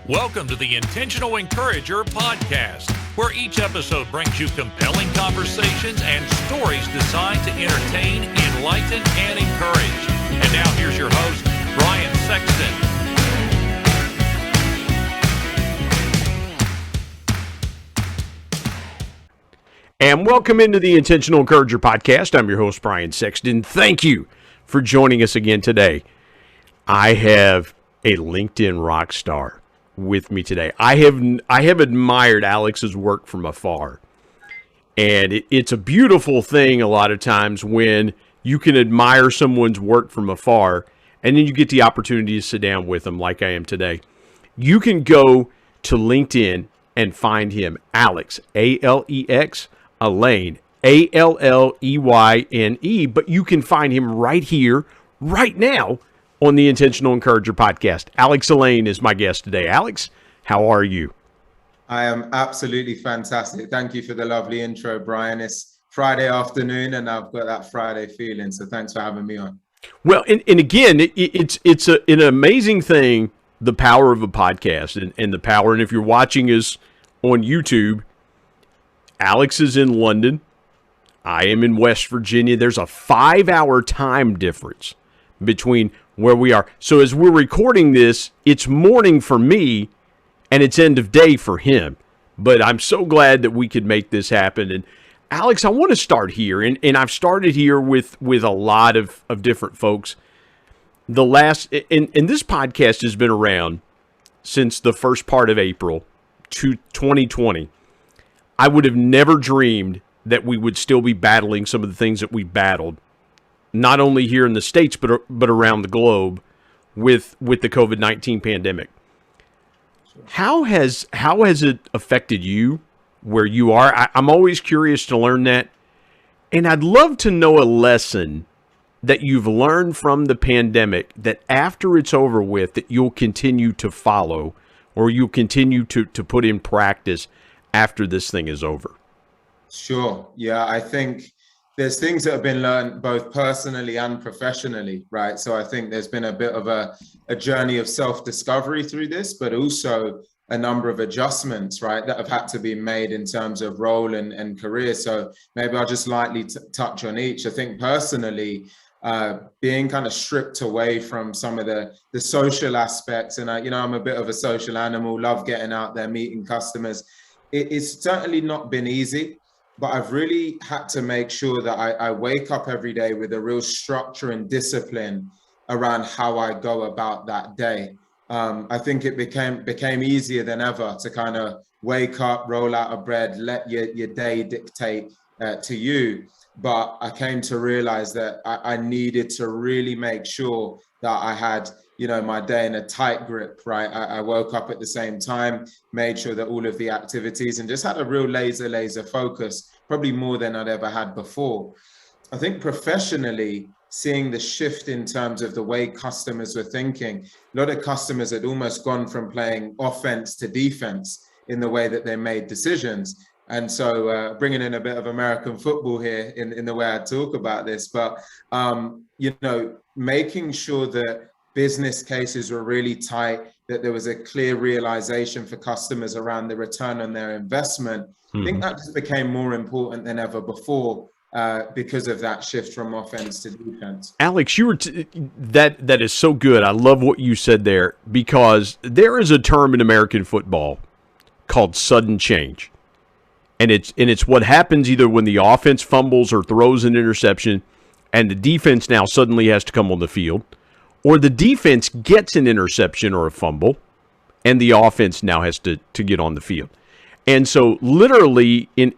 Welcome to the Intentional Encourager podcast, where each episode brings you compelling conversations and stories designed to entertain, enlighten, and encourage. And now here's your host, Brian Sexton. And welcome into the Intentional Encourager podcast. I'm your host, Brian Sexton. Thank you for joining us again today. I have a LinkedIn rock star with me today. I have admired Alex's work from afar. And it's a beautiful thing a lot of times when you can admire someone's work from afar and then you get the opportunity to sit down with them like I am today. You can go to LinkedIn and find him, Alex, A-L-E-X, Alleyne, A-L-L-E-Y-N-E, but you can find him right here, right now, on the Intentional Encourager podcast. Alex Alleyne is my guest today. Alex, how are you? I am absolutely fantastic. Thank you for the lovely intro, Brian. It's Friday afternoon and I've got that Friday feeling, so thanks for having me on. Well, and again, it's an amazing thing, the power of a podcast and the power, and if you're watching us on YouTube, Alex is in London. I am in West Virginia. There's a 5-hour time difference between where we are. So as we're recording this, it's morning for me and it's end of day for him. But I'm so glad that we could make this happen. And Alex, I want to start here. And I've started here with a lot of different folks. And this podcast has been around since the first part of April 2020. I would have never dreamed that we would still be battling some of the things that we battled, not only here in the States, but around the globe with the COVID-19 pandemic. How has it affected you where you are? I'm always curious to learn that. And I'd love to know a lesson that you've learned from the pandemic that after it's over with, that you'll continue to follow or you'll continue to put in practice after this thing is over. Sure. Yeah, I think there's things that have been learned both personally and professionally, right? So I think there's been a bit of a journey of self-discovery through this, but also a number of adjustments, right, that have had to be made in terms of role and career. So maybe I'll just lightly touch on each. I think personally, being kind of stripped away from some of the social aspects, and I'm a bit of a social animal, love getting out there, meeting customers. It's certainly not been easy, but I've really had to make sure that I wake up every day with a real structure and discipline around how I go about that day. I think it became easier than ever to kind of wake up, roll out of bed, let your day dictate to you. But I came to realize that I needed to really make sure that I had my day in a tight grip, right? I woke up at the same time, made sure that all of the activities, and just had a real laser focus, probably more than I'd ever had before. I think professionally, seeing the shift in terms of the way customers were thinking, a lot of customers had almost gone from playing offense to defense in the way that they made decisions. And so bringing in a bit of American football here in the way I talk about this, but, making sure that business cases were really tight, that there was a clear realization for customers around the return on their investment. I think that just became more important than ever before because of that shift from offense to defense. Alex, you were that is so good. I love what you said there, because there is a term in American football called sudden change. And it's what happens either when the offense fumbles or throws an interception and the defense now suddenly has to come on the field, or the defense gets an interception or a fumble and the offense now has to get on the field. And so literally in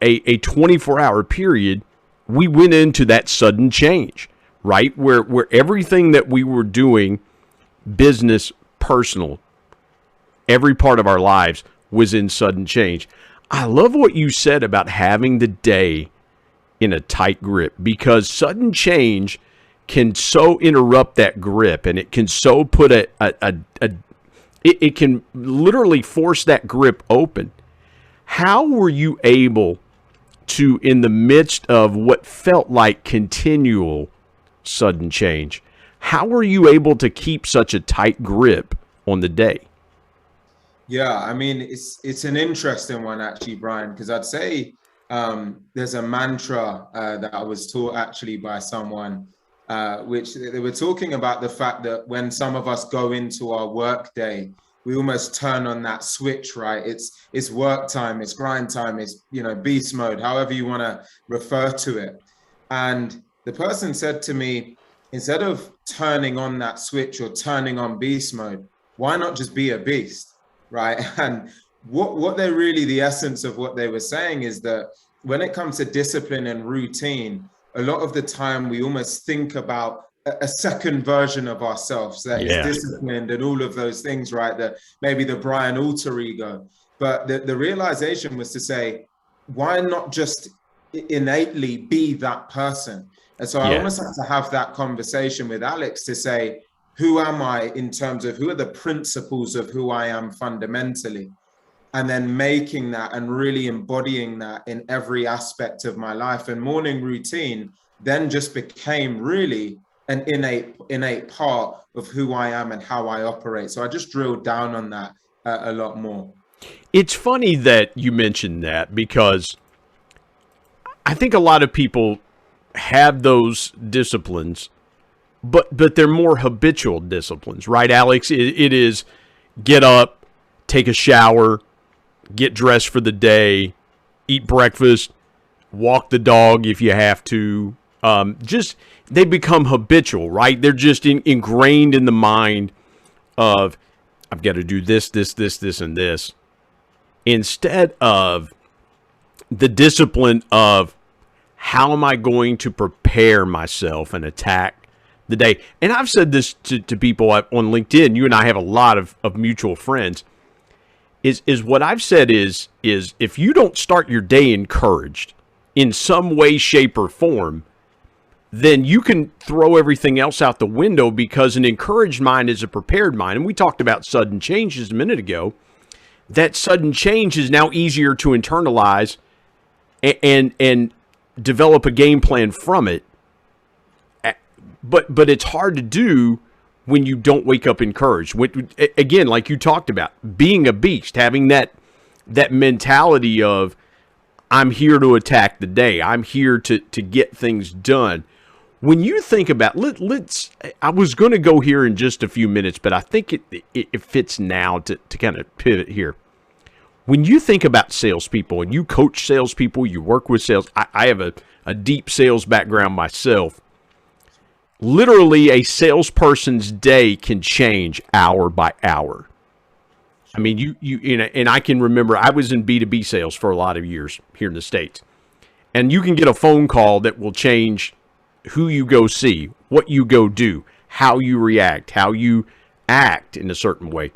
a 24-hour period, we went into that sudden change, right? Where everything that we were doing, business, personal, every part of our lives was in sudden change. I love what you said about having the day in a tight grip, because sudden change can so interrupt that grip, and it can so put it can literally force that grip open. How were you able to, in the midst of what felt like continual sudden change, how were you able to keep such a tight grip on the day? Yeah, I mean, it's an interesting one actually, Brian, because I'd say there's a mantra that I was taught actually by someone, which they were talking about the fact that when some of us go into our work day, we almost turn on that switch, right? It's work time, it's grind time, it's beast mode, however you want to refer to it. And the person said to me, instead of turning on that switch or turning on beast mode, why not just be a beast? Right. And what they're really, the essence of what they were saying is that when it comes to discipline and routine, a lot of the time we almost think about a second version of ourselves that is Yeah. disciplined and all of those things, right? That maybe the Brian alter ego. But the realization was to say, why not just innately be that person? And so I Yeah. almost had to have that conversation with Alex to say, who am I in terms of who are the principles of who I am fundamentally? And then making that and really embodying that in every aspect of my life. And morning routine then just became really an innate part of who I am and how I operate. So I just drilled down on that a lot more. It's funny that you mentioned that because I think a lot of people have those disciplines, but they're more habitual disciplines, right, Alex? It is get up, take a shower, get dressed for the day, eat breakfast, walk the dog if you have to. Just they become habitual, right? They're just ingrained in the mind of I've got to do this, and this, instead of the discipline of how am I going to prepare myself and attack the day. And I've said this to people on LinkedIn. You and I have a lot of mutual friends. Is what I've said is if you don't start your day encouraged in some way, shape, or form, then you can throw everything else out the window, because an encouraged mind is a prepared mind. And we talked about sudden changes a minute ago. That sudden change is now easier to internalize and develop a game plan from it. But it's hard to do when you don't wake up encouraged. Again, like you talked about, being a beast, having that mentality of I'm here to attack the day. I'm here to get things done. When you think about I was going to go here in just a few minutes, but I think it fits now to kind of pivot here. When you think about salespeople and you coach salespeople, you work with sales. I have a deep sales background myself. Literally, a salesperson's day can change hour by hour. I mean, you know, and I can remember I was in B2B sales for a lot of years here in the States. And you can get a phone call that will change who you go see, what you go do, how you react, how you act in a certain way.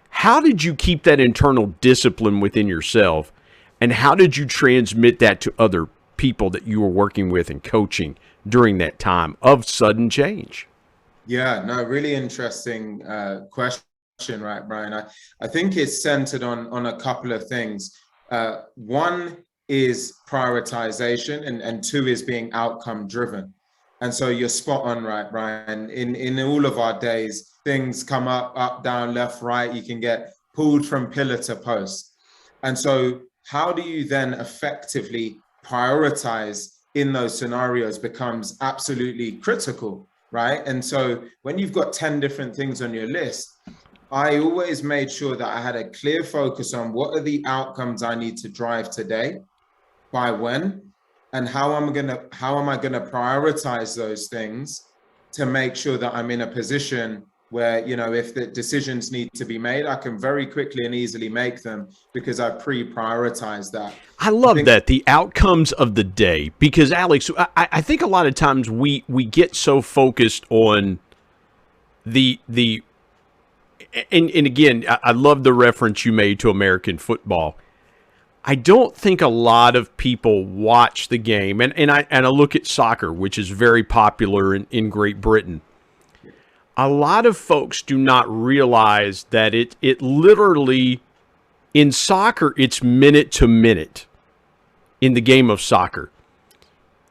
How did you keep that internal discipline within yourself? And how did you transmit that to other people that you were working with and coaching during that time of sudden change? Yeah, no, really interesting question, right, Brian? I think it's centered on a couple of things. One is prioritization, and two is being outcome driven. And so you're spot on, right, Brian? In all of our days, things come up, down, left, right. You can get pulled from pillar to post. And so how do you then effectively prioritize in those scenarios becomes absolutely critical, right? And so when you've got 10 different things on your list, I always made sure that I had a clear focus on what are the outcomes I need to drive today, by when, and how am I gonna prioritize those things to make sure that I'm in a position where, you know, if the decisions need to be made, I can very quickly and easily make them because I pre-prioritized that. I love that, the outcomes of the day, because Alex, I think a lot of times we get so focused on the and again, I love the reference you made to American football. I don't think a lot of people watch the game, and I look at soccer, which is very popular in Great Britain. A lot of folks do not realize that it literally, in soccer, it's minute to minute in the game of soccer.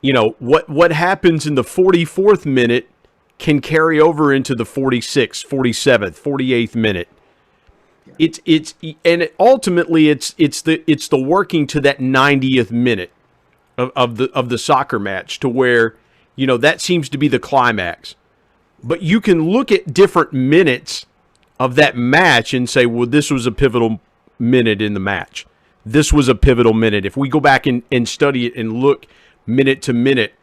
You know, what happens in the 44th minute can carry over into the 46th, 47th, 48th minute. Ultimately it's the working to that 90th minute of the soccer match, to where, that seems to be the climax. But you can look at different minutes of that match and say, well, this was a pivotal minute in the match. This was a pivotal minute. If we go back and study it and look minute to minute,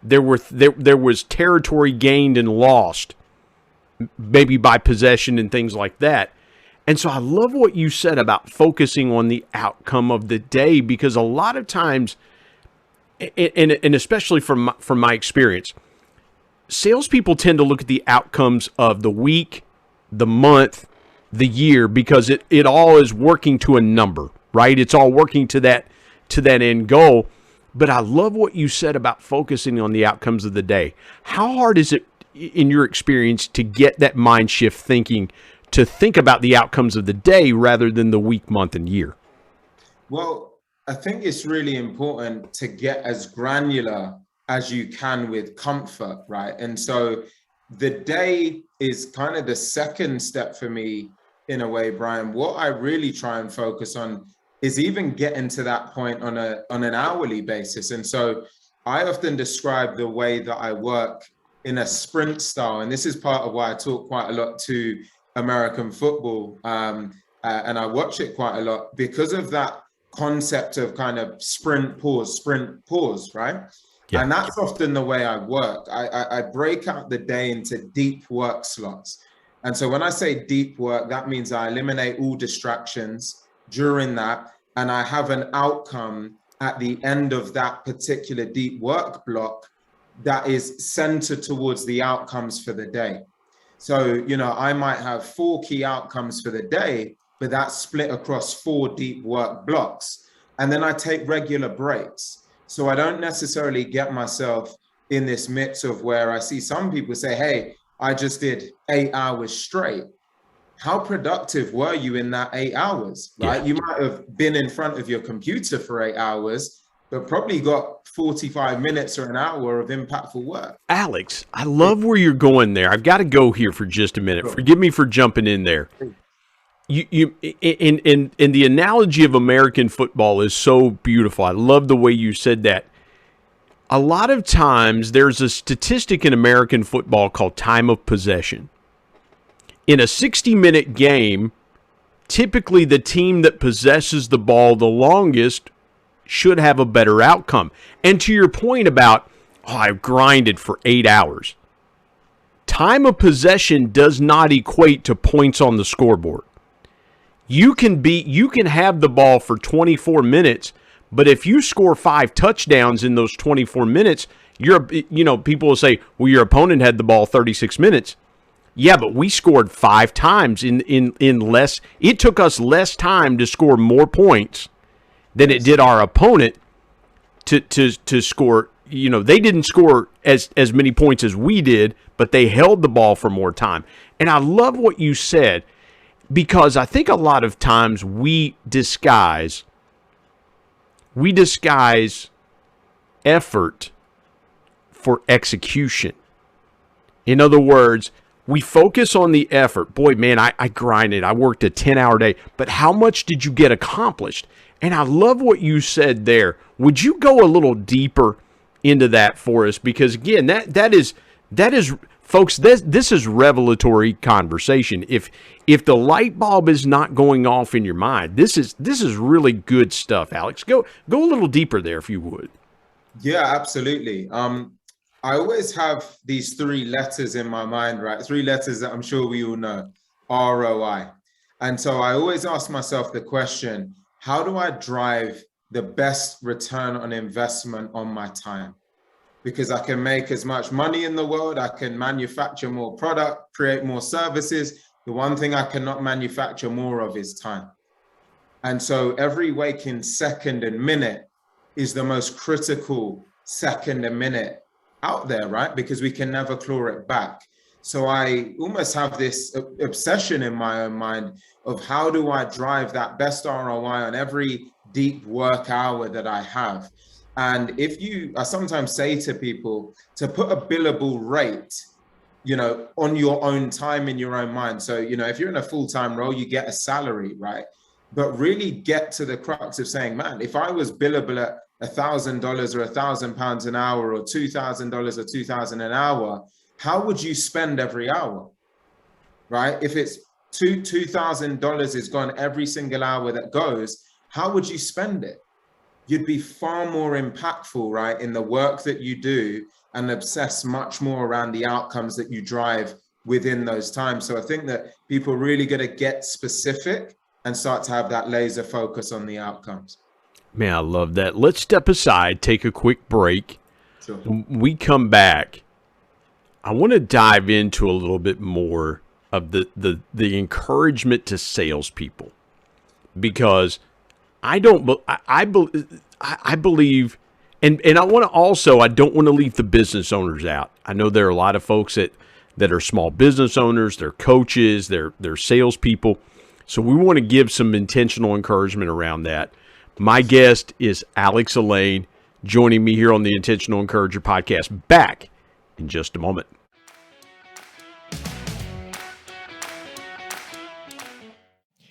there was territory gained and lost, maybe by possession and things like that. And so I love what you said about focusing on the outcome of the day, because a lot of times, and especially from my experience, salespeople tend to look at the outcomes of the week, the month, the year, because it all is working to a number, right? It's all working to that end goal. But I love what you said about focusing on the outcomes of the day. How hard is it, in your experience, to get that mind shift thinking, to think about the outcomes of the day rather than the week, month, and year? Well, I think it's really important to get as granular as you can with comfort, right? And so the day is kind of the second step for me in a way, Brian. What I really try and focus on is even getting to that point on an hourly basis. And so I often describe the way that I work in a sprint style. And this is part of why I talk quite a lot to American football, and I watch it quite a lot, because of that concept of kind of sprint, pause, right? Yeah. And that's often the way I work. I break out the day into deep work slots. And so when I say deep work, that means I eliminate all distractions during that, and I have an outcome at the end of that particular deep work block that is centered towards the outcomes for the day. So, I might have 4 key outcomes for the day, but that's split across 4 deep work blocks. And then I take regular breaks. So I don't necessarily get myself in this mix of where I see some people say, hey, I just did 8 hours straight. How productive were you in that 8 hours, right? Yeah. You might have been in front of your computer for 8 hours, but probably got 45 minutes or an hour of impactful work. Alex, I love where you're going there. I've got to go here for just a minute. Sure. Forgive me for jumping in there. You in the analogy of American football is so beautiful. I love the way you said that. A lot of times there's a statistic in American football called time of possession. In a 60-minute game, typically the team that possesses the ball the longest should have a better outcome. And to your point about, I've grinded for 8 hours. Time of possession does not equate to points on the scoreboard. You can have the ball for 24 minutes, but if you score 5 touchdowns in those 24 minutes, people will say, well, your opponent had the ball 36 minutes. Yeah, but we scored 5 times in less. It took us less time to score more points than it did our opponent to score. They didn't score as many points as we did, but they held the ball for more time. And I love what you said, because I think a lot of times we disguise effort for execution. In other words, we focus on the effort. Boy, man, I grinded. I worked a 10-hour day. But how much did you get accomplished? And I love what you said there. Would you go a little deeper into that for us? Because again, that is folks, this is revelatory conversation. If the light bulb is not going off in your mind, this is really good stuff, Alex. Go a little deeper there if you would. Yeah, absolutely. I always have these 3 letters in my mind, right? 3 letters that I'm sure we all know, ROI. And so I always ask myself the question, how do I drive the best return on investment on my time? Because I can make as much money in the world, I can manufacture more product, create more services. The one thing I cannot manufacture more of is time. And so every waking second and minute is the most critical second and minute out there, right? Because we can never claw it back. So I almost have this obsession in my own mind of how do I drive that best ROI on every deep work hour that I have. And I sometimes say to people to put a billable rate on your own time in your own mind. So, if you're in a full-time role, you get a salary, right? But really get to the crux of saying, man, if I was billable at $1,000 or £1,000 an hour or $2,000 or $2,000 an hour, how would you spend every hour, right? If it's $2,000 is gone every single hour that goes, how would you spend it? You'd be far more impactful, right, in the work that you do and obsess much more around the outcomes that you drive within those times. So I think that people really got to get specific and start to have that laser focus on the outcomes. Man, I love that. Let's step aside, take a quick break. Sure. When we come back, I want to dive into a little bit more of the encouragement to salespeople, because I believe, and I want to also, I don't want to leave the business owners out. I know there are a lot of folks that are small business owners, they're coaches, they're salespeople. So we want to give some intentional encouragement around that. My guest is Alex Alleyne, joining me here on the Intentional Encourager podcast. Back in just a moment.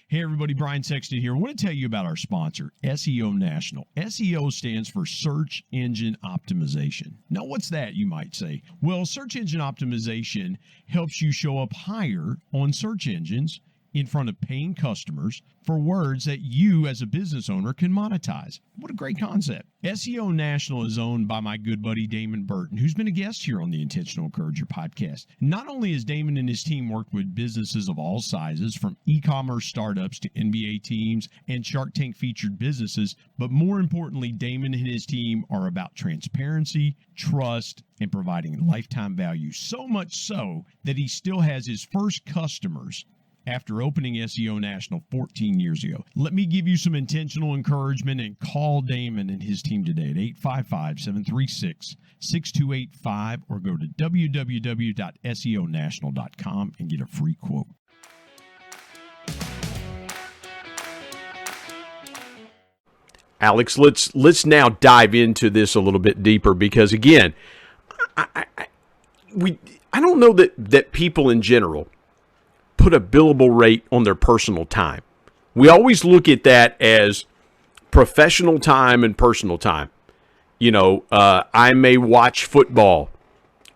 Hey everybody, Brian Sexton here. I want to tell you about our sponsor, SEO National. SEO stands for Search Engine Optimization. Now what's that, you might say? Well, Search Engine Optimization helps you show up higher on search engines in front of paying customers for words that you as a business owner can monetize. What a great concept. SEO National is owned by my good buddy Damon Burton, who's been a guest here on the Intentional Encourager podcast. Not only has Damon and his team worked with businesses of all sizes, from e-commerce startups to NBA teams and Shark Tank featured businesses, but more importantly, Damon and his team are about transparency, trust, and providing lifetime value. So much so that he still has his first customers after opening SEO National 14 years ago. Let me give you some intentional encouragement and call Damon and his team today at 855-736-6285 or go to www.seonational.com and get a free quote. Alex, let's now dive into this a little bit deeper, because again, I don't know that people in general put a billable rate on their personal time. We always look at that as professional time and personal time. I may watch football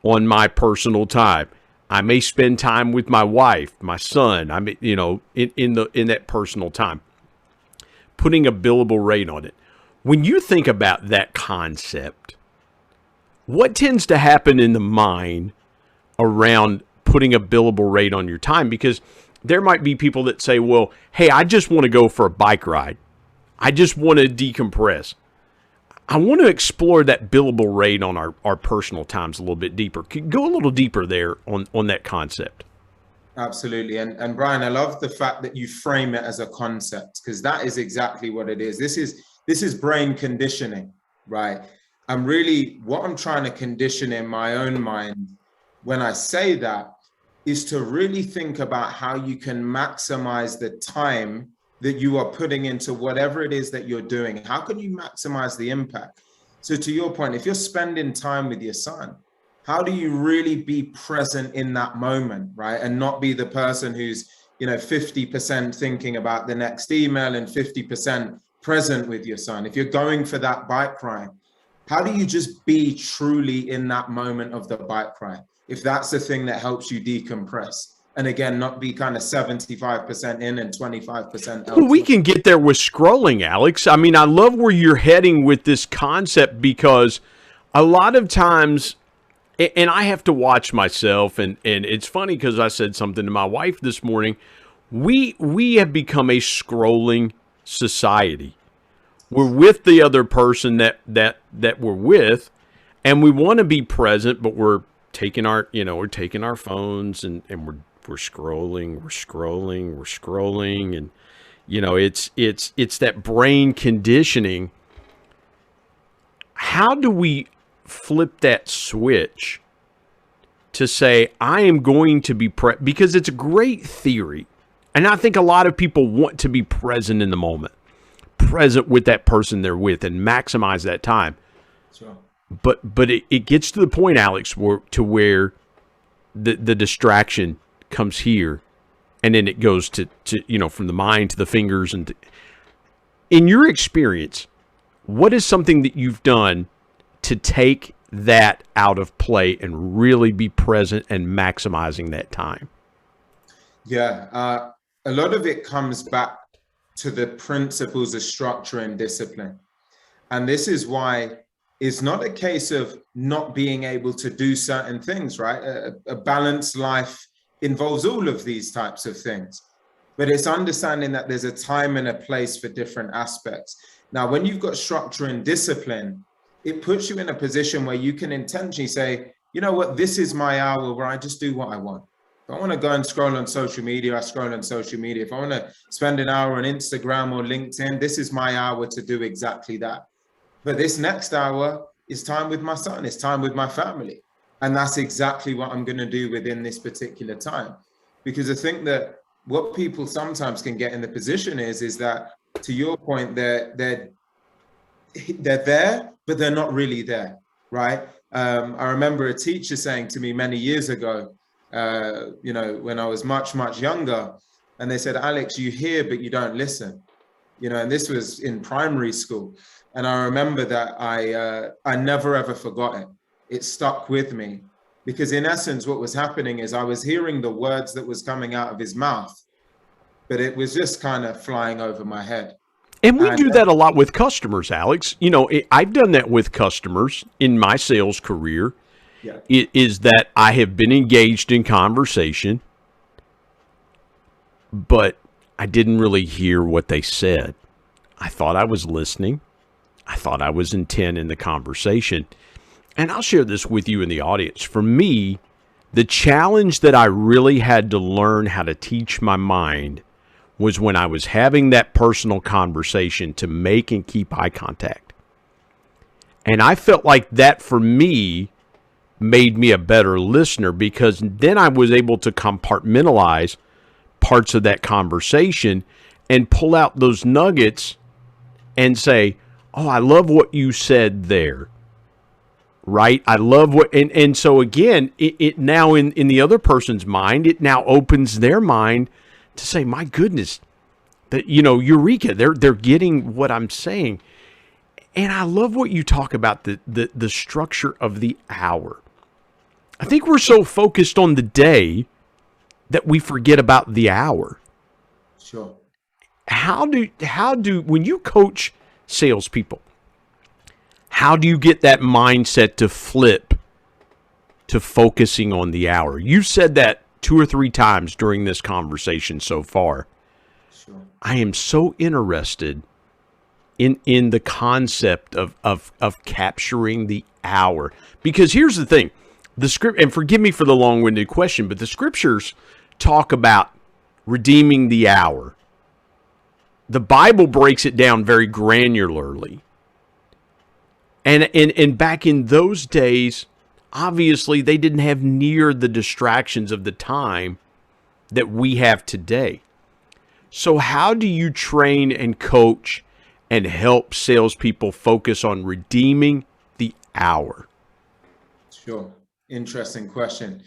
on my personal time. I may spend time with my wife, my son. I may, in that personal time. Putting a billable rate on it. When you think about that concept, what tends to happen in the mind around putting a billable rate on your time? Because there might be people that say, well, hey, I just want to go for a bike ride. I just want to decompress. I want to explore that billable rate on our personal times a little bit deeper. Go a little deeper there on that concept. Absolutely. And Brian, I love the fact that you frame it as a concept, because that is exactly what it is. This is brain conditioning, right? What I'm trying to condition in my own mind when I say that is to really think about how you can maximize the time that you are putting into whatever it is that you're doing. How can you maximize the impact? So to your point, if you're spending time with your son, how do you really be present in that moment, right? And not be the person who's, 50% thinking about the next email and 50% present with your son. If you're going for that bike ride, how do you just be truly in that moment of the bike ride? If that's the thing that helps you decompress. And again, not be kind of 75% in and 25% out. We can get there with scrolling, Alex. I mean, I love where you're heading with this concept, because a lot of times, and I have to watch myself, and it's funny because I said something to my wife this morning. We have become a scrolling society. We're with the other person that we're with, and we want to be present, but we're taking our phones and we're scrolling, and it's that brain conditioning. How do we flip that switch to say, I am going to be because it's a great theory, and I think a lot of people want to be present in the moment, present with that person they're with, and maximize that time. Sure. But it gets to the point, Alex, where the distraction comes here, and then it goes to from the mind to the fingers. And in your experience, what is something that you've done to take that out of play and really be present and maximizing that time? Yeah, a lot of it comes back to the principles of structure and discipline. And this is why it's not a case of not being able to do certain things, right? A balanced life involves all of these types of things, but it's understanding that there's a time and a place for different aspects. Now, when you've got structure and discipline, it puts you in a position where you can intentionally say, you know what, this is my hour where I just do what I want. If I want to go and scroll on social media, I scroll on social media. If I want to spend an hour on Instagram or LinkedIn, this is my hour to do exactly that. But this next hour is time with my son, it's time with my family. And that's exactly what I'm going to do within this particular time. Because I think that what people sometimes can get in the position is that, to your point, they're there, but they're not really there, right? I remember a teacher saying to me many years ago, when I was much, much younger, and they said, Alex, you hear, but you don't listen, and this was in primary school. And I remember that I never, ever forgot it. It stuck with me because in essence, what was happening is I was hearing the words that was coming out of his mouth, but it was just kind of flying over my head. And we do that a lot with customers, Alex. I've done that with customers in my sales career. Yeah. It is that I have been engaged in conversation, but I didn't really hear what they said. I thought I was listening. I thought I was intent in the conversation. And I'll share this with you in the audience. For me, the challenge that I really had to learn how to teach my mind was when I was having that personal conversation to make and keep eye contact. And I felt like that for me made me a better listener because then I was able to compartmentalize parts of that conversation and pull out those nuggets and say, oh, I love what you said there, right? I love what, and so again, it now in the other person's mind, it now opens their mind to say, my goodness, that, eureka, they're getting what I'm saying. And I love what you talk about, the structure of the hour. I think we're so focused on the day that we forget about the hour. Sure. How do when you coach salespeople, how do you get that mindset to flip to focusing on the hour? You've said that 2 or 3 times during this conversation so far. Sure. I am so interested in the concept of capturing the hour. Because here's the thing, the script, and forgive me for the long-winded question, but the scriptures talk about redeeming the hour. The Bible breaks it down very granularly. And back in those days, obviously they didn't have near the distractions of the time that we have today. So how do you train and coach and help salespeople focus on redeeming the hour? Sure. Interesting question.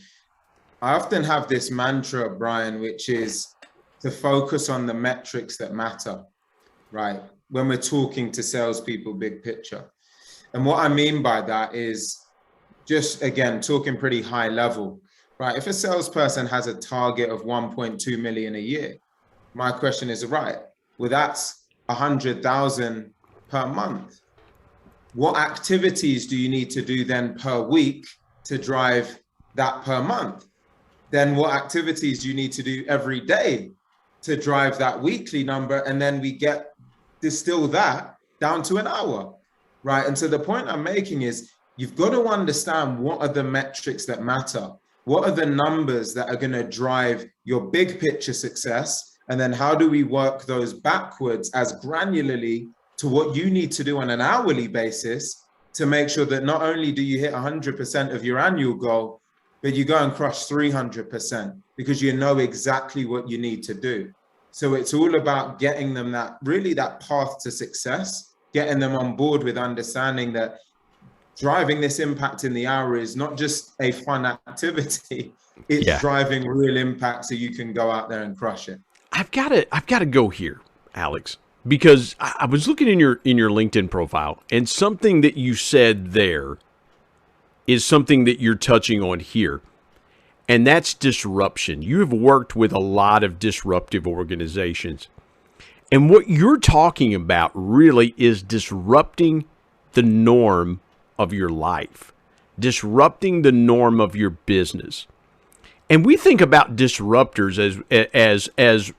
I often have this mantra, Brian, which is to focus on the metrics that matter, right? When we're talking to salespeople, big picture. And what I mean by that is just, again, talking pretty high level, right? If a salesperson has a target of 1.2 million a year, my question is, right, well, that's 100,000 per month. What activities do you need to do then per week to drive that per month? Then what activities do you need to do every day to drive that weekly number? And then we distill that down to an hour, right? And so the point I'm making is you've got to understand what are the metrics that matter. What are the numbers that are going to drive your big picture success? And then how do we work those backwards as granularly to what you need to do on an hourly basis to make sure that not only do you hit 100% of your annual goal, but you go and crush 300% because you know exactly what you need to do. So it's all about getting them that path to success, getting them on board with understanding that driving this impact in the hour is not just a fun activity. It's driving real impact so you can go out there and crush it. I've got to go here, Alex, because I was looking in your LinkedIn profile, and something that you said there is something that you're touching on here, and that's disruption. You have worked with a lot of disruptive organizations, and what you're talking about really is disrupting the norm of your life, disrupting the norm of your business. And we think about disruptors as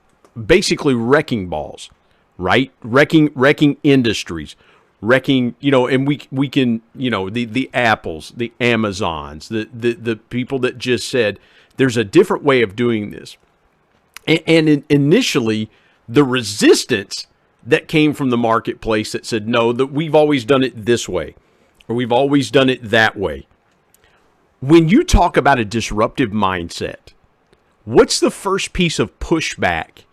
basically wrecking balls, right? Wrecking industries, wrecking, and we can, the Apples, the Amazons, the people that just said there's a different way of doing this. And initially, the resistance that came from the marketplace that said, no, that we've always done it this way, or we've always done it that way. When you talk about a disruptive mindset, what's the first piece of pushback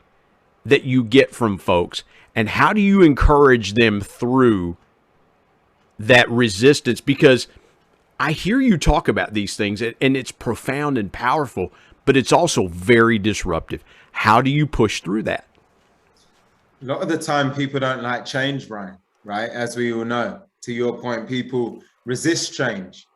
that you get from folks, and how do you encourage them through that resistance? Because I hear you talk about these things, and it's profound and powerful, but it's also very disruptive. How do you push through that? A lot of the time, people don't like change, Brian, right? As we all know, to your point, people resist change.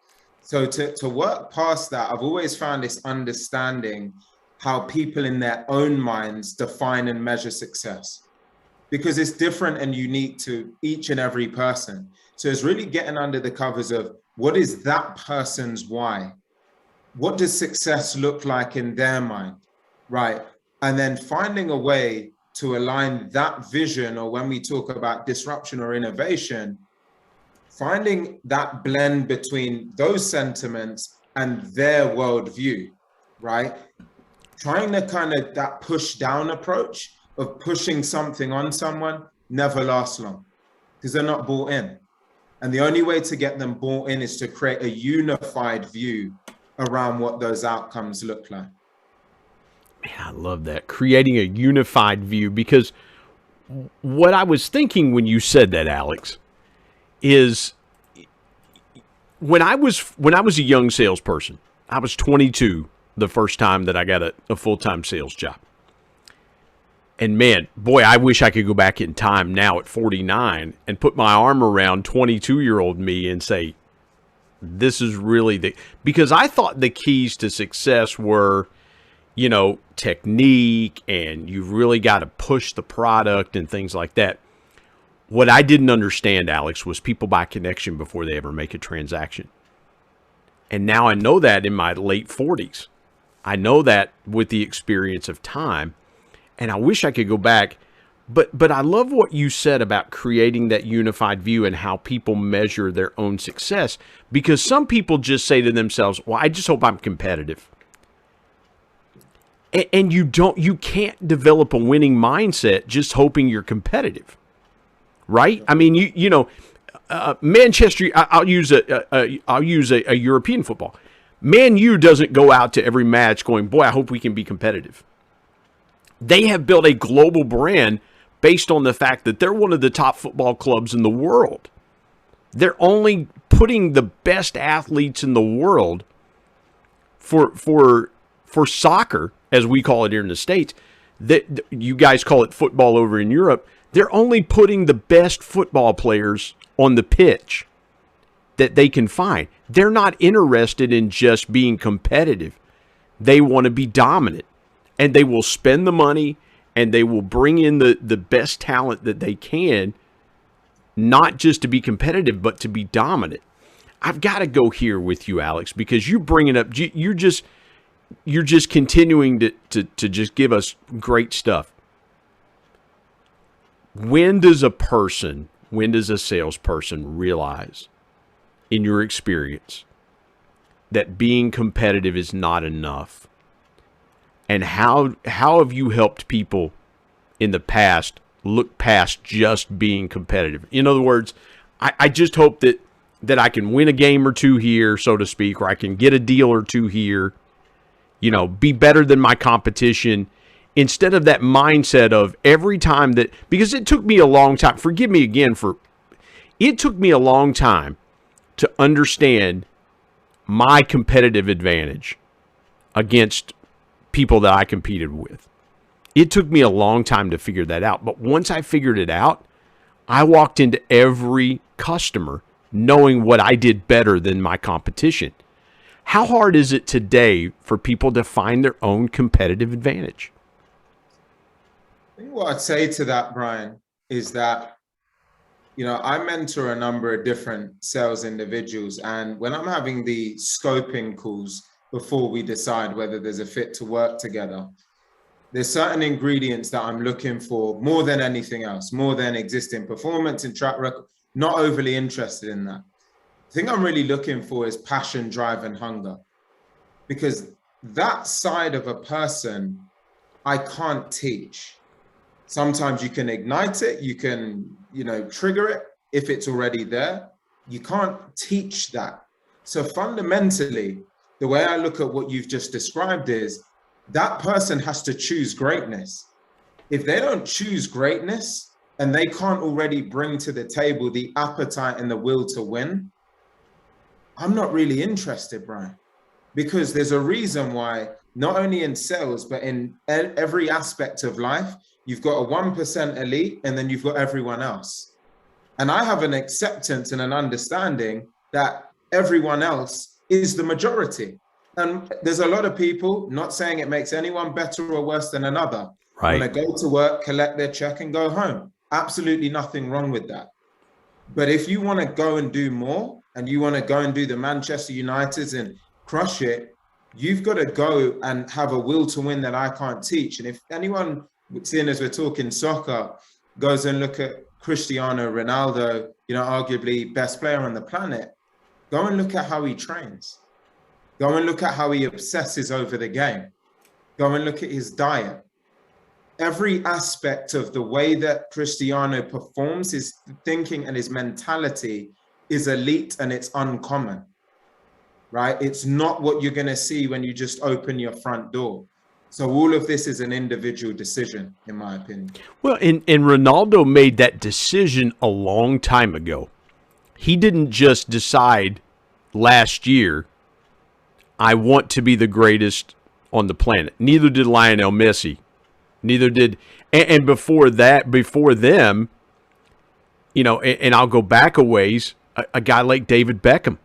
So to work past that, I've always found this understanding how people in their own minds define and measure success, because it's different and unique to each and every person. So it's really getting under the covers of what is that person's why? What does success look like in their mind, right? And then finding a way to align that vision, or when we talk about disruption or innovation, finding that blend between those sentiments and their worldview, right? Trying to kind of that push down approach of pushing something on someone never lasts long, because they're not bought in. And the only way to get them bought in is to create a unified view around what those outcomes look like. Man, I love that. Creating a unified view, because what I was thinking when you said that, Alex, is when I was a young salesperson, I was 22 the first time that I got a full-time sales job. And man, boy, I wish I could go back in time now at 49 and put my arm around 22-year-old me and say, this is really because I thought the keys to success were, technique, and you've really got to push the product and things like that. What I didn't understand, Alex, was people buy connection before they ever make a transaction. And now I know that in my late 40s. I know that with the experience of time, and I wish I could go back. But I love what you said about creating that unified view and how people measure their own success, because some people just say to themselves, well, I just hope I'm competitive. And you can't develop a winning mindset just hoping you're competitive. Right? I mean, Manchester. I'll use a European football. Man U doesn't go out to every match going, boy, I hope we can be competitive. They have built a global brand based on the fact that they're one of the top football clubs in the world. They're only putting the best athletes in the world for soccer, as we call it here in the States. That you guys call it football over in Europe. They're only putting the best football players on the pitch that they can find. They're not interested in just being competitive. They want to be dominant. And they will spend the money, and they will bring in the best talent that they can, not just to be competitive, but to be dominant. I've got to go here with you, Alex, because you bring it up. You're just continuing to just give us great stuff. When does a salesperson realize, in your experience, that being competitive is not enough? And how have you helped people in the past look past just being competitive? In other words, I just hope that I can win a game or two here, so to speak, or I can get a deal or two here, be better than my competition, instead of that mindset of every time that, because it took me a long time, forgive me again it took me a long time to understand my competitive advantage against people that I competed with. It took me a long time to figure that out. But once I figured it out, I walked into every customer knowing what I did better than my competition. How hard is it today for people to find their own competitive advantage? I think what I'd say to that, Brian, is that, I mentor a number of different sales individuals. And when I'm having the scoping calls before we decide whether there's a fit to work together, there's certain ingredients that I'm looking for more than anything else, more than existing performance and track record. Not overly interested in that. The thing I'm really looking for is passion, drive, and hunger. Because that side of a person, I can't teach. Sometimes you can ignite it, you can, trigger it if it's already there. You can't teach that. So fundamentally, the way I look at what you've just described is that person has to choose greatness. If they don't choose greatness and they can't already bring to the table the appetite and the will to win, I'm not really interested, Brian, because there's a reason why not only in sales, but in every aspect of life, you've got a 1% elite and then you've got everyone else. And I have an acceptance and an understanding that everyone else is the majority. And there's a lot of people, not saying it makes anyone better or worse than another, Right. want to go to work, collect their check and go home. Absolutely nothing wrong with that. But if you want to go and do more and you want to go and do the Manchester Uniteds and crush it, you've got to go and have a will to win that I can't teach. And if anyone, seeing as we're talking soccer, goes and look at Cristiano Ronaldo, arguably best player on the planet, go and look at how he trains. Go and look at how he obsesses over the game. Go and look at his diet. Every aspect of the way that Cristiano performs, his thinking and his mentality is elite and it's uncommon, right? It's not what you're going to see when you just open your front door. So all of this is an individual decision, in my opinion. Well, and Ronaldo made that decision a long time ago. He didn't just decide last year, I want to be the greatest on the planet. Neither did Lionel Messi. Neither did, and before them, and I'll go back a ways, a guy like David Beckham,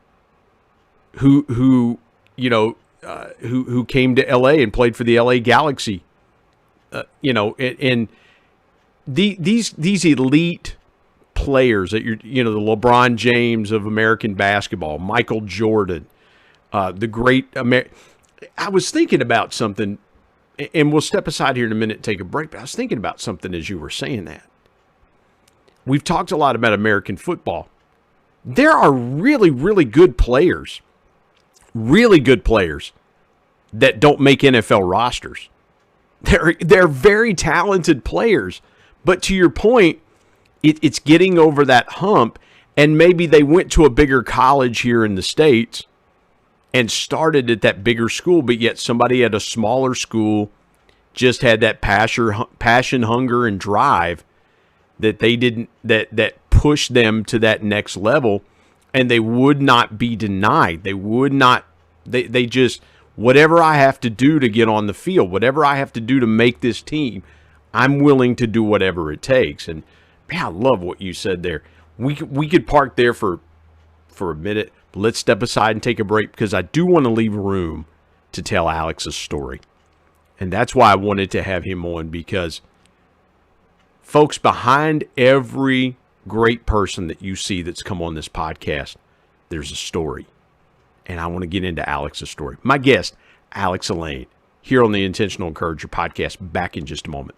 who came to LA and played for the LA Galaxy, and these elite players that the LeBron James of American basketball, Michael Jordan, the great I was thinking about something, and we'll step aside here in a minute and take a break, but I was thinking about something as you were saying that. We've talked a lot about American football. There are really, really good players that don't make NFL rosters. They're very talented players, but to your point, it's getting over that hump, and maybe they went to a bigger college here in the States and started at that bigger school, but yet somebody at a smaller school just had that passion, hunger, and drive that they didn't, that pushed them to that next level, and they would not be denied. They would not, they just, whatever I have to do to get on the field, whatever I have to do to make this team, I'm willing to do whatever it takes. And man, I love what you said there. We could park there for a minute. But let's step aside and take a break, because I do want to leave room to tell Alex's story. And that's why I wanted to have him on, because folks, behind every great person that you see that's come on this podcast, there's a story. And I want to get into Alex's story. My guest, Alex Alleyne, here on the Intentional Encourager podcast. Back in just a moment.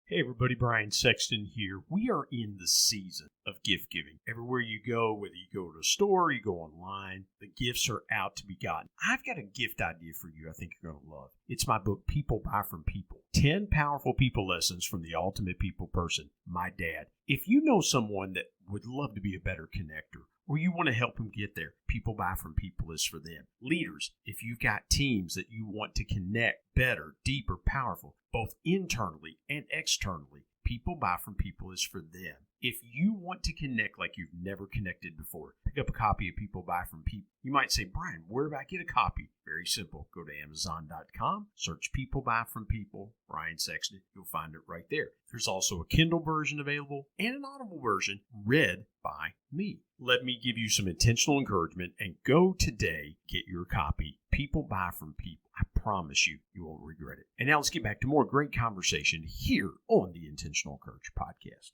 Hey everybody, Brian Sexton here. We are in the season of gift giving. Everywhere you go, whether you go to a store, you go online, the gifts are out to be gotten. I've got a gift idea for you I think you're going to love. It's my book, People Buy From People. 10 powerful people lessons from the ultimate people person, my dad. If you know someone that would love to be a better connector, or you want to help them get there, People Buy From People is for them. Leaders, if you've got teams that you want to connect better, deeper, powerful, both internally and externally, People buy from people is for them. If you want to connect like you've never connected before, pick up a copy of People Buy from People. You might say, Brian, where do I get a copy? Very simple. Go to Amazon.com, search People Buy from People, Brian Sexton. You'll find it right there. There's also a Kindle version available and an Audible version read by me. Let me give you some intentional encouragement and go today, get your copy. People Buy from People. I promise you, you won't regret it. And now let's get back to more great conversation here on the Intentional Coach Podcast.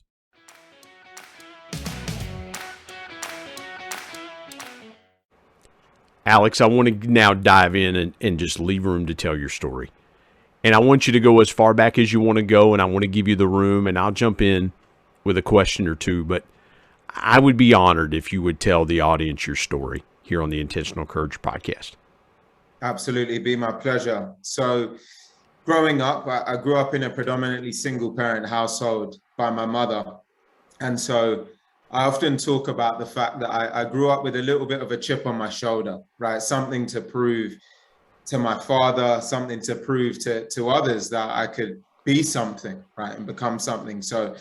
Alex, I want to now dive in and just leave room to tell your story. And I want you to go as far back as you want to go, and I want to give you the room, and I'll jump in with a question or two. But I would be honored if you would tell the audience your story here on the Intentional Coach Podcast. Absolutely, it'd be my pleasure. So growing up, I grew up in a predominantly single parent household by my mother. And so I often talk about the fact that I grew up with a little bit of a chip on my shoulder, right? Something to prove to my father, something to prove to others that I could be something, right? And become something. So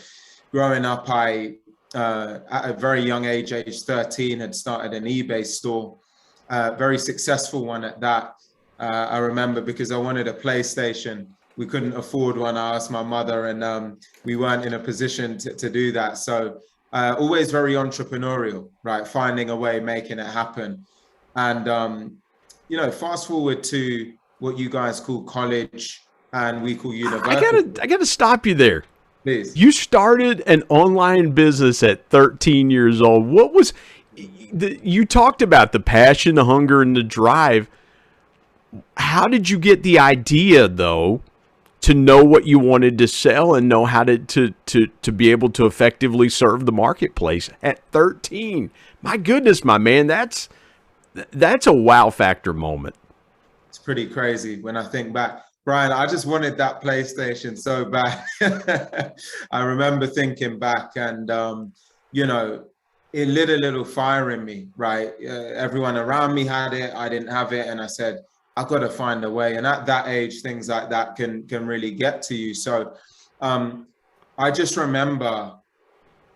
growing up, I, at a very young age 13, had started an eBay store. Very successful one at that. I remember because I wanted a PlayStation. We couldn't afford one. I asked my mother, and we weren't in a position to do that. So always very entrepreneurial, right? Finding a way, making it happen. And, fast forward to what you guys call college and we call university. I gotta stop you there. Please. You started an online business at 13 years old. What was... You talked about the passion, the hunger, and the drive. How did you get the idea, though, to know what you wanted to sell and know how to be able to effectively serve the marketplace at 13? My goodness, my man, that's a wow factor moment. It's pretty crazy when I think back. Brian, I just wanted that PlayStation so bad. I remember thinking back and, it lit a little fire in me, right? Everyone around me had it. I didn't have it. And I said, I've got to find a way. And at that age, things like that can really get to you. So I just remember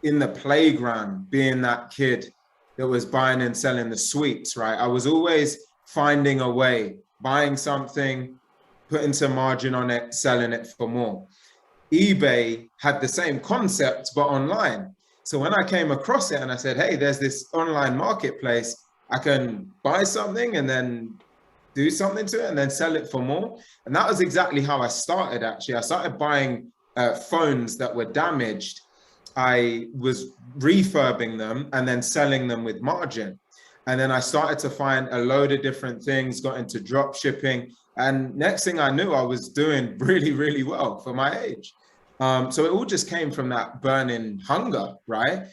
in the playground being that kid that was buying and selling the sweets, right? I was always finding a way, buying something, putting some margin on it, selling it for more. eBay had the same concept, but online. So when I came across it and I said, hey, there's this online marketplace, I can buy something and then do something to it and then sell it for more. And that was exactly how I started, actually. I started buying phones that were damaged. I was refurbing them and then selling them with margin. And then I started to find a load of different things, got into drop shipping. And next thing I knew, I was doing really, really well for my age. So it all just came from that burning hunger, right?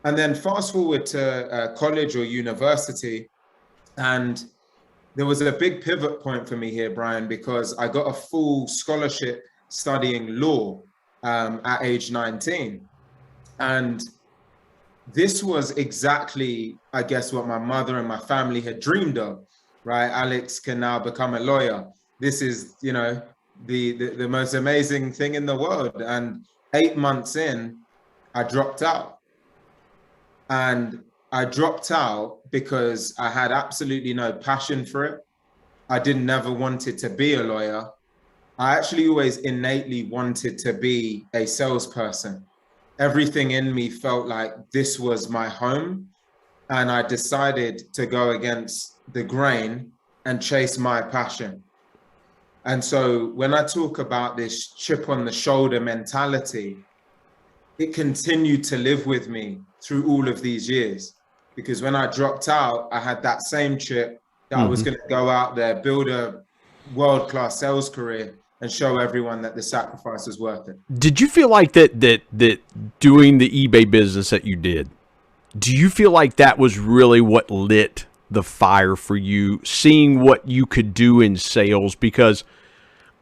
And then fast forward to college or university, and there was a big pivot point for me here, Brian, because I got a full scholarship studying law at age 19. And this was exactly, I guess, what my mother and my family had dreamed of, right? Alex can now become a lawyer. This is, the most amazing thing in the world. And 8 months in, I dropped out. And I dropped out because I had absolutely no passion for it. I didn't never wanted to be a lawyer. I actually always innately wanted to be a salesperson. Everything in me felt like this was my home. And I decided to go against the grain and chase my passion. And so when I talk about this chip on the shoulder mentality, it continued to live with me through all of these years. Because when I dropped out, I had that same chip that I was going to go out there, build a world-class sales career and show everyone that the sacrifice was worth it. Did you feel like that doing the eBay business that you did, do you feel like that was really what lit the fire for you, seeing what you could do in sales? Because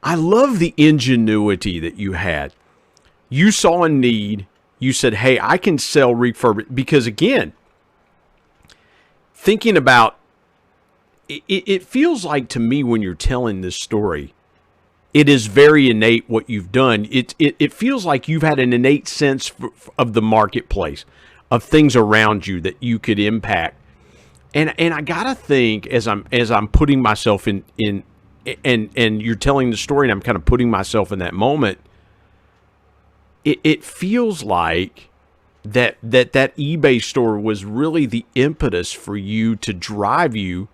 I love the ingenuity that you had. You saw a need. You said, hey, I can sell refurb. Because again, thinking about it feels like to me when you're telling this story, it is very innate what you've done. It feels like you've had an innate sense of the marketplace, of things around you that you could impact. And I gotta think as I'm putting myself in and you're telling the story and I'm kind of putting myself in that moment. It feels like that eBay store was really the impetus for you to drive you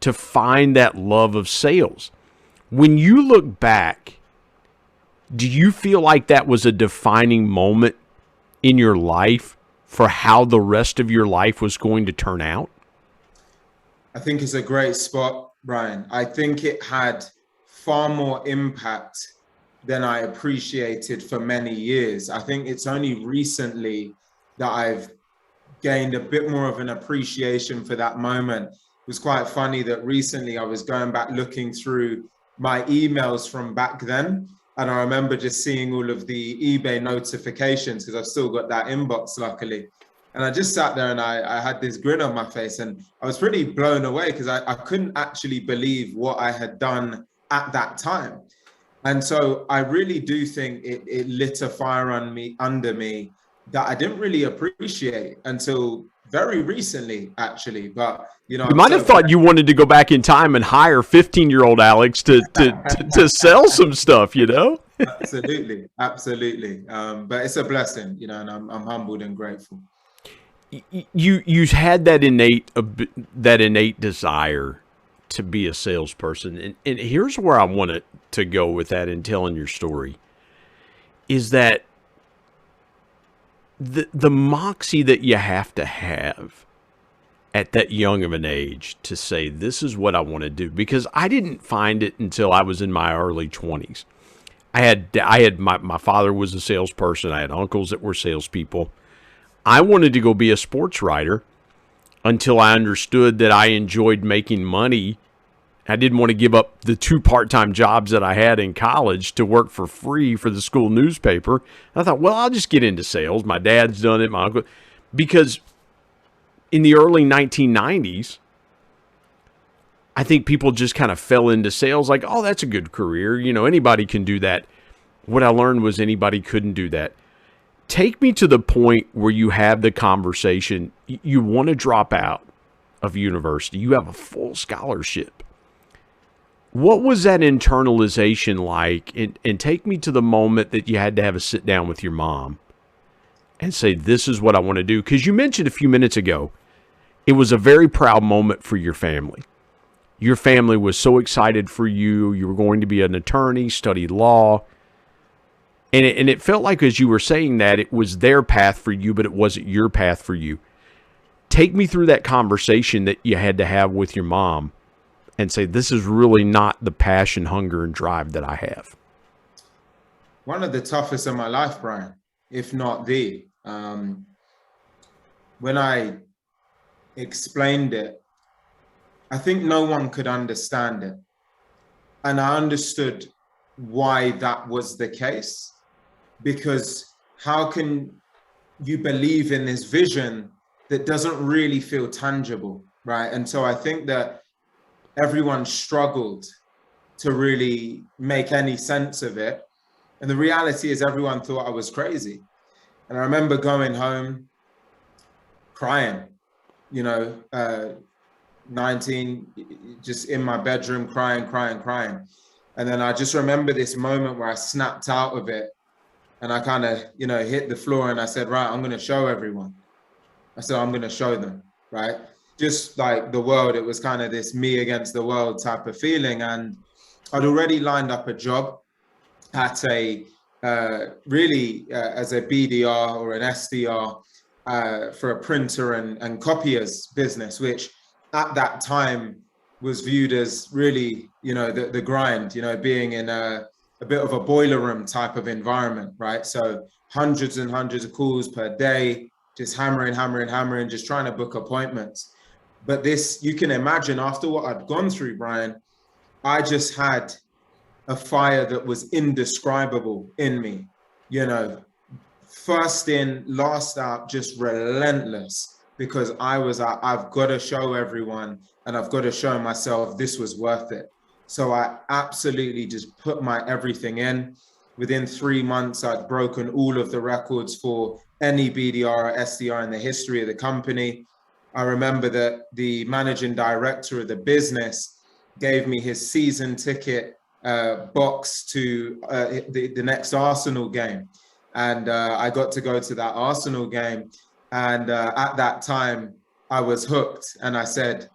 to find that love of sales. When you look back, do you feel like that was a defining moment in your life for how the rest of your life was going to turn out? I think it's a great spot, Brian. I think it had far more impact than I appreciated for many years. I think it's only recently that I've gained a bit more of an appreciation for that moment. It was quite funny that recently I was going back looking through my emails from back then. And I remember just seeing all of the eBay notifications because I've still got that inbox, luckily. And I just sat there and I had this grin on my face and I was pretty blown away because I couldn't actually believe what I had done at that time. And so I really do think it lit a fire under me that I didn't really appreciate until very recently, actually. But, you know, You might have thought you wanted to go back in time and hire 15-year-old Alex to sell some stuff, you know? Absolutely. But it's a blessing, you know, and I'm humbled and grateful. You had that innate desire to be a salesperson. And here's where I wanted to go with that in telling your story, is that the moxie that you have to have at that young of an age to say, this is what I want to do. Because I didn't find it until I was in my early 20s. I had my father was a salesperson. I had uncles that were salespeople. I wanted to go be a sports writer until I understood that I enjoyed making money. I didn't want to give up the 2 part-time jobs that I had in college to work for free for the school newspaper. I thought, well, I'll just get into sales. My dad's done it, my uncle. Because in the early 1990s, I think people just kind of fell into sales like, oh, that's a good career. You know, anybody can do that. What I learned was anybody couldn't do that. Take me to the point where you have the conversation. You want to drop out of university. You have a full scholarship. What was that internalization like? And take me to the moment that you had to have a sit down with your mom and say, this is what I want to do. Because you mentioned a few minutes ago, it was a very proud moment for your family. Your family was so excited for you. You were going to be an attorney, study law. And it felt like as you were saying that, it was their path for you, but it wasn't your path for you. Take me through that conversation that you had to have with your mom and say, this is really not the passion, hunger, and drive that I have. One of the toughest of my life, Brian, if not the. When I explained it, I think no one could understand it. And I understood why that was the case. Because how can you believe in this vision that doesn't really feel tangible, right? And so I think that everyone struggled to really make any sense of it. And the reality is everyone thought I was crazy. And I remember going home crying, 19, just in my bedroom, crying. And then I just remember this moment where I snapped out of it. And I kind of, hit the floor and I said, right, I'm going to show everyone. I said, I'm going to show them, right? Just like the world, it was kind of this me against the world type of feeling. And I'd already lined up a job at a, as a BDR or an SDR for a printer and copiers business, which at that time was viewed as really, the grind, being in a bit of a boiler room type of environment, right? So hundreds and hundreds of calls per day, just hammering, just trying to book appointments. But this, you can imagine after what I'd gone through, Brian, I just had a fire that was indescribable in me, first in, last out, just relentless, because I was, I've got to show everyone and I've got to show myself this was worth it. So I absolutely just put my everything in. Within 3 months, I'd broken all of the records for any BDR or SDR in the history of the company. I remember that the managing director of the business gave me his season ticket box to the next Arsenal game. And I got to go to that Arsenal game. And at that time, I was hooked. And I said,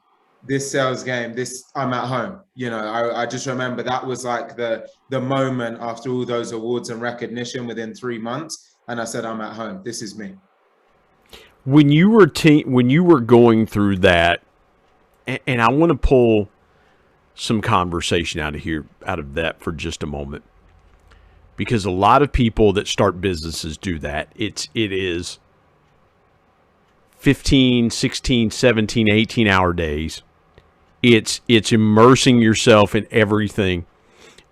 this sales game, I'm at home. You know, I just remember that was like the moment after all those awards and recognition within 3 months. And I said, I'm at home. This is me. When you were going through that, and I want to pull some conversation out of that for just a moment, because a lot of people that start businesses do that. It is 15, 16, 17, 18-hour days. It's immersing yourself in everything.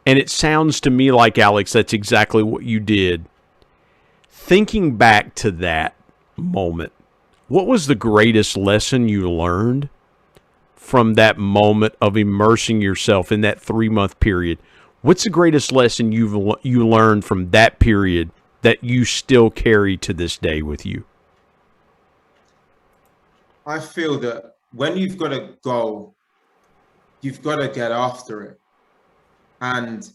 And it sounds to me like, Alex, that's exactly what you did. Thinking back to that moment, what was the greatest lesson you learned from that moment of immersing yourself in that 3-month period? What's the greatest lesson you learned from that period that you still carry to this day with you? I feel that when you've got a goal, you've got to get after it. And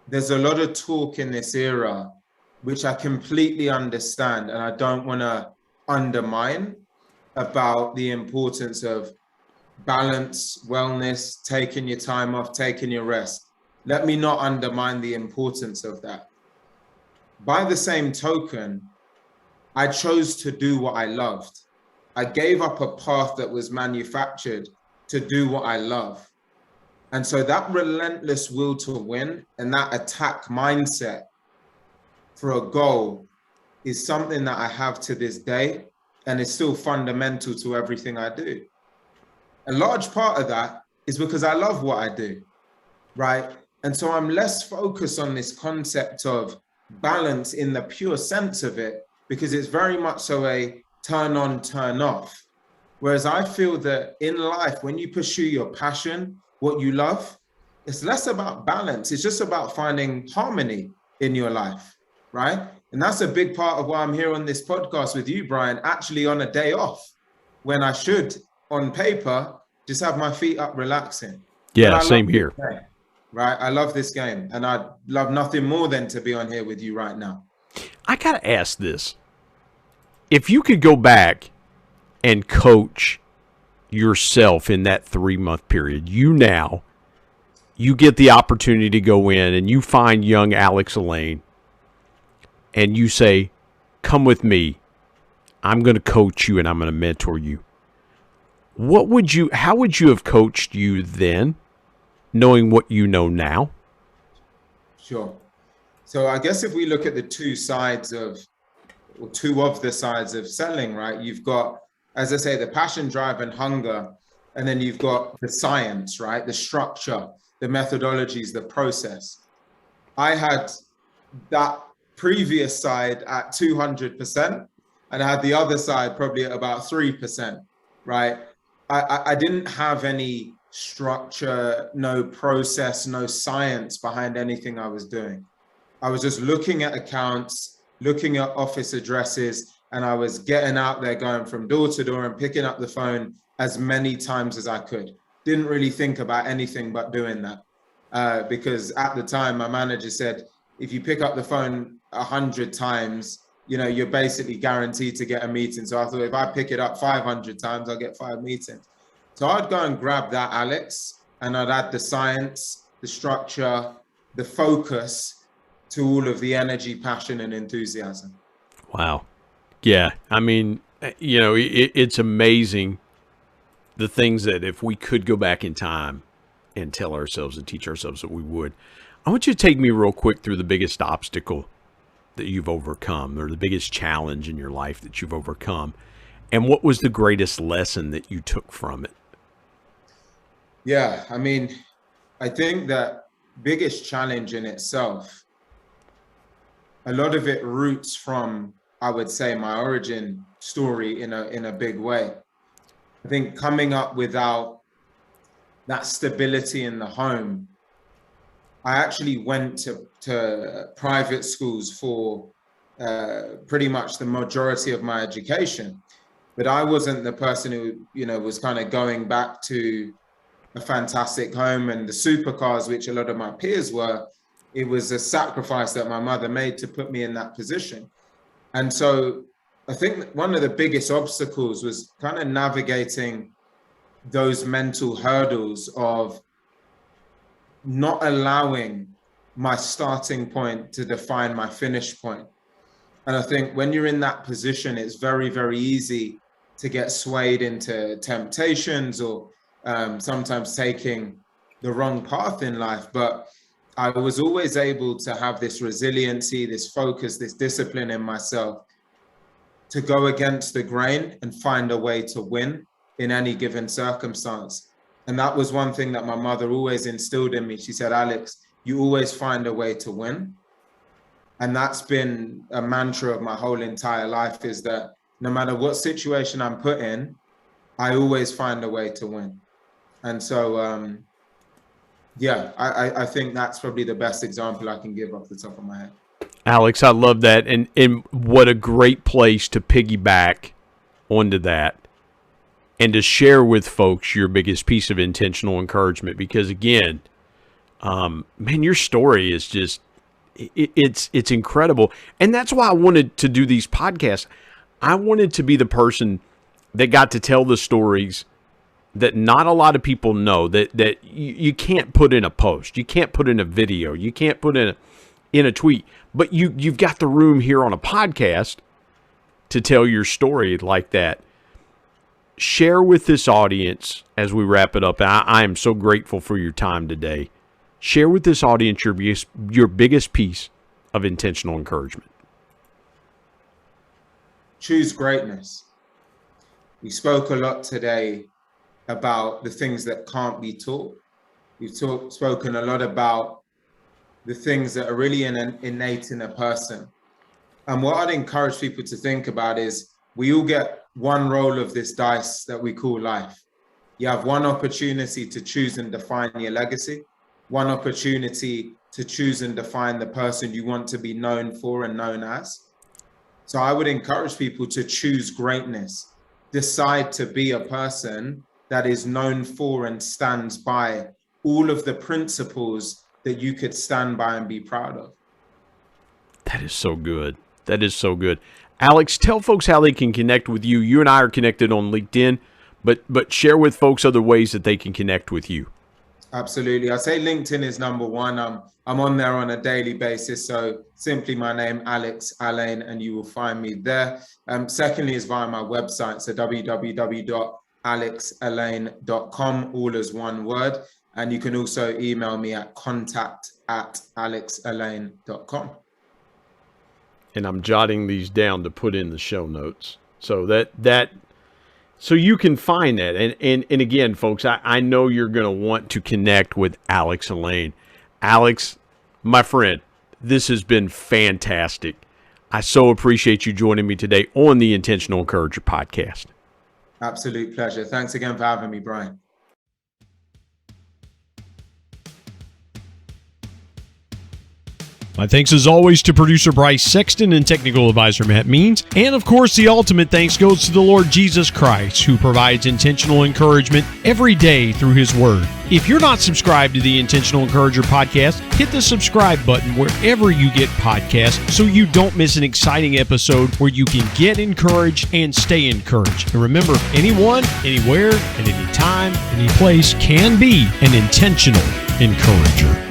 there's a lot of talk in this era, which I completely understand, and I don't want to undermine, about the importance of balance, wellness, taking your time off, taking your rest. Let me not undermine the importance of that. By the same token, I chose to do what I loved. I gave up a path that was manufactured to do what I love. And so that relentless will to win and that attack mindset for a goal is something that I have to this day, and it's still fundamental to everything I do. A large part of that is because I love what I do, right? And so I'm less focused on this concept of balance in the pure sense of it, because it's very much so a turn on, turn off. Whereas I feel that in life, when you pursue your passion, what you love, it's less about balance. It's just about finding harmony in your life, right? And that's a big part of why I'm here on this podcast with you, Brian, actually on a day off, when I should, on paper, just have my feet up relaxing. Yeah, same here. Right? I love this game, and I'd love nothing more than to be on here with you right now. I got to ask this. If you could go back and coach yourself in that 3-month period, you get the opportunity to go in and you find young Alex Alleyne and you say, come with me. I'm going to coach you and I'm going to mentor you. How would you have coached you then, knowing what you know now? Sure. So I guess if we look at two of the sides of selling, right? You've got, as I say, the passion, drive, and hunger. And then you've got the science, right? The structure, the methodologies, the process. I had that previous side at 200%, and I had the other side probably at about 3%, right? I didn't have any structure, no process, no science behind anything I was doing. I was just looking at accounts, looking at office addresses, and I was getting out there, going from door to door and picking up the phone as many times as I could. Didn't really think about anything but doing that. Because at the time, my manager said, if you pick up the phone 100 times, you know, you're basically guaranteed to get a meeting. So I thought, if I pick it up 500 times, I'll get 5 meetings. So I'd go and grab that, Alex, and I'd add the science, the structure, the focus to all of the energy, passion, and enthusiasm. Wow. Yeah. I mean, you know, it's amazing the things that if we could go back in time and tell ourselves and teach ourselves that we would. I want you to take me real quick through the biggest obstacle that you've overcome, or the biggest challenge in your life that you've overcome. And what was the greatest lesson that you took from it? Yeah, I mean, I think that biggest challenge in itself, a lot of it roots from, I would say, my origin story in a big way. I think coming up without that stability in the home, I actually went to private schools for pretty much the majority of my education. But I wasn't the person who, was kind of going back to a fantastic home and the supercars, which a lot of my peers were. It was a sacrifice that my mother made to put me in that position. And so I think one of the biggest obstacles was kind of navigating those mental hurdles of not allowing my starting point to define my finish point. And I think when you're in that position, it's very, very easy to get swayed into temptations or sometimes taking the wrong path in life. But I was always able to have this resiliency, this focus, this discipline in myself to go against the grain and find a way to win in any given circumstance. And that was one thing that my mother always instilled in me. She said, Alex, you always find a way to win. And that's been a mantra of my whole entire life, is that no matter what situation I'm put in, I always find a way to win. And so, I think that's probably the best example I can give off the top of my head. Alex, I love that. And what a great place to piggyback onto that and to share with folks your biggest piece of intentional encouragement. Because again, man, your story is just, it's incredible. And that's why I wanted to do these podcasts. I wanted to be the person that got to tell the stories that not a lot of people know, that you can't put in a post, you can't put in a video, you can't put in a tweet, but you've got the room here on a podcast to tell your story like that. Share with this audience as we wrap it up. I am so grateful for your time today. Share with this audience your biggest piece of intentional encouragement. Choose greatness. We spoke a lot today about the things that can't be taught. We've spoken a lot about the things that are really innate in a person. And what I'd encourage people to think about is we all get one roll of this dice that we call life. You have one opportunity to choose and define your legacy, one opportunity to choose and define the person you want to be known for and known as. So I would encourage people to choose greatness, decide to be a person that is known for and stands by all of the principles that you could stand by and be proud of. That is so good. That is so good. Alex, tell folks how they can connect with you. You and I are connected on LinkedIn, but share with folks other ways that they can connect with you. Absolutely. I say LinkedIn is number one. I'm on there on a daily basis. So simply my name, Alex Alleyne, and you will find me there. Secondly is via my website. So www.alexalleyne.com, all as one word. And you can also email me at contact@alexalleyne.com. And I'm jotting these down to put in the show notes. So so you can find that. And again, folks, I know you're going to want to connect with Alex Alleyne. Alex, my friend, this has been fantastic. I so appreciate you joining me today on the Intentional Encourager podcast. Absolute pleasure. Thanks again for having me, Brian. My thanks as always to producer Bryce Sexton and technical advisor Matt Means. And of course, the ultimate thanks goes to the Lord Jesus Christ, who provides intentional encouragement every day through his word. If you're not subscribed to the Intentional Encourager podcast, hit the subscribe button wherever you get podcasts so you don't miss an exciting episode where you can get encouraged and stay encouraged. And remember, anyone, anywhere, at any time, any place can be an intentional encourager.